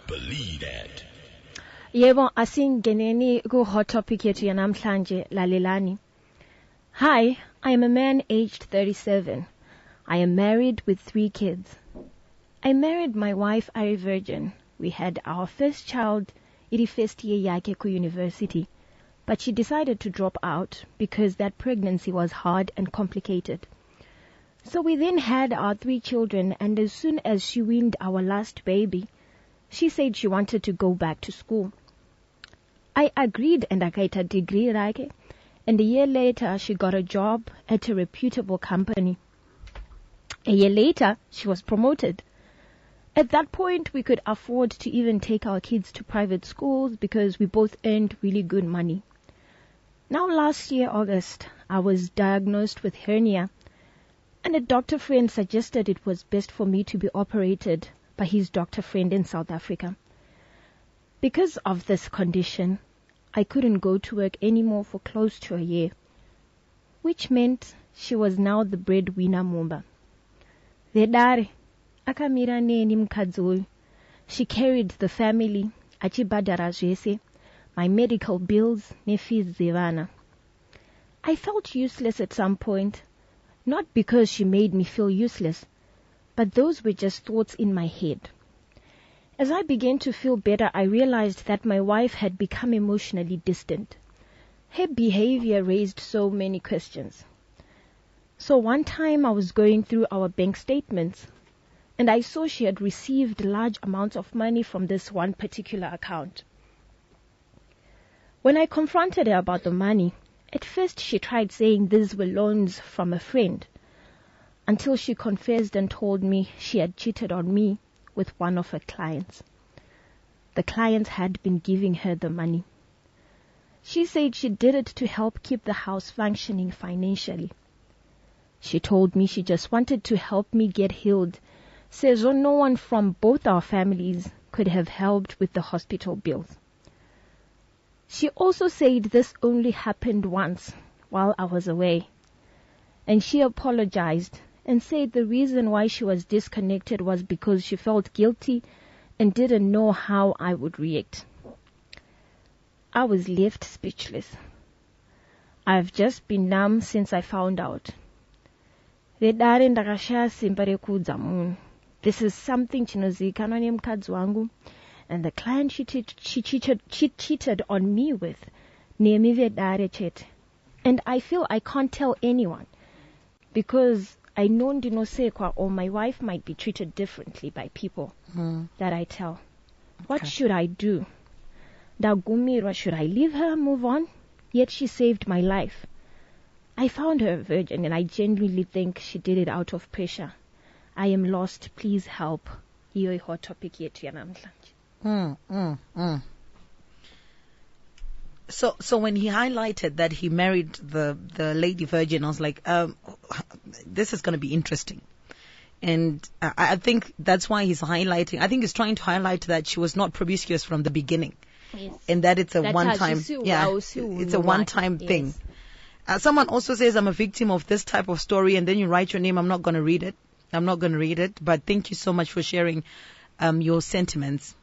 believe that. Yebo, asingeneni ku hot topic yethu yanamhlanje lalelani. Hi, I am a man aged 37. I am married with 3 kids. I married my wife a virgin. We had our first child iri first year yake ku university, but she decided to drop out because that pregnancy was hard and complicated. So we then had our 3 children, and as soon as she weaned our last baby, she said she wanted to go back to school. I agreed and I got a degree, right? And a year later, she got a job at a reputable company. A year later, she was promoted. At that point, we could afford to even take our kids to private schools because we both earned really good money. Now, last year, August, I was diagnosed with hernia, and a doctor friend suggested it was best for me to be operated by his doctor friend in South Africa. Because of this condition, I couldn't go to work anymore for close to a year, which meant she was now the breadwinner mumba. Vedare, akamira neni Mukadzi. She carried the family, achibadara zvese, my medical bills, ne fees vana. I felt useless at some point, not because she made me feel useless, but those were just thoughts in my head. As I began to feel better, I realized that my wife had become emotionally distant. Her behavior raised so many questions. So one time I was going through our bank statements, and I saw she had received large amounts of money from this one particular account. When I confronted her about the money, at first she tried saying these were loans from a friend, until she confessed and told me she had cheated on me with one of her clients. The client had been giving her the money. She said she did it to help keep the house functioning financially. She told me she just wanted to help me get healed, says no one from both our families could have helped with the hospital bills. She also said this only happened once while I was away, and she apologized and said the reason why she was disconnected was because she felt guilty and didn't know how I would react. I was left speechless. I've just been numb since I found out. This is something chinozikanwa nemukadzi wangu, and the client she cheated on me with. And I feel I can't tell anyone because I know ndinosekwa, or my wife might be treated differently by people that I tell. What should I do? Dagumirwa, should I leave her, move on? Yet she saved my life. I found her a virgin, and I genuinely think she did it out of pressure. I am lost. Please help. Hiyo hot topic yetu ya namhlanje. So when he highlighted that he married the lady virgin, I was like, this is going to be interesting. And I think that's why he's highlighting. I think he's trying to highlight that she was not promiscuous from the beginning. Yes. And that it's a one-time, it's a one-time thing. Someone also says, I'm a victim of this type of story, and then you write your name. I'm not going to read it. But thank you so much for sharing your sentiments.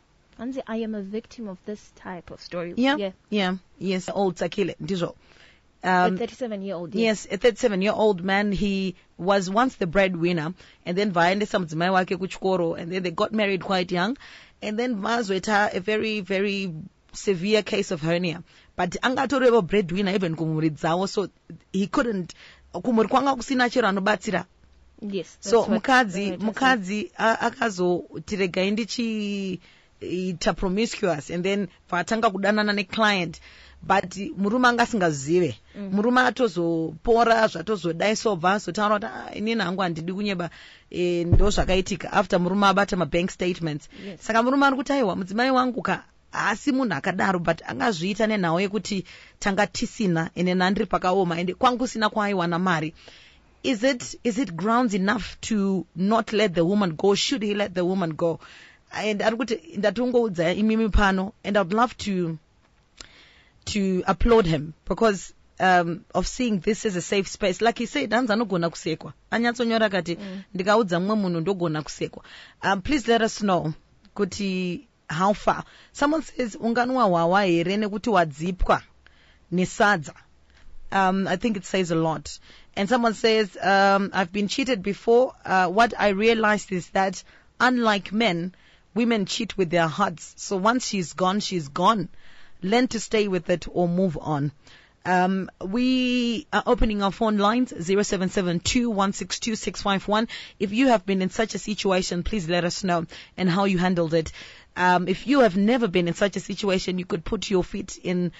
I am a victim of this type of story. Yes, old Sakile Ndizo. A 37-year-old. Yes, a 37-year-old man. He was once the breadwinner, and then vaendesa mudzimai wake kuchikoro, and then they got married quite young, and then mazweta a very, very severe case of hernia. But angatoreva breadwinner even kumuridzawo, so he couldn't kumuri kwanga kusina chero anobatsira. Yes. So mukadzi akazotirega ndichi ita promiscuous, and then vatanga kudanana neclient, but murume anga asingazive, murume atozopora zvatozodai sobva zotaura kuti inini hangu handidi kunyeba, ndo zvakaitika after murume abata mabank statements. Saka murume ari kuti aiwa mudzimai wangu ka asi munhu akadaro, but angazviita nenhau yekuti tanga tisina ene nandiri pakaoma ende kwangu sina kwaaiwana mari. Is it grounds enough to not let the woman go? Should he let the woman go? And ndatongoudza imimi pano, and I'd love to applaud him because of seeing this as a safe space. Like he said, hanzi anogona kusekwa. Anyatsonyora kati ndikaudza mumwe munhu ndogona kusekwa. Please let us know kuti how far. Someone says, unganwa wawa here nekuti wadzipwa nesadza. I think it says a lot. And someone says, I've been cheated before. What I realized is that unlike men, women cheat with their hearts. So once she's gone, she's gone. Learn to stay with it or move on. We are opening our phone lines 0772162651. If you have been in such a situation, please let us know and how you handled it. If you have never been in such a situation, you could put your feet in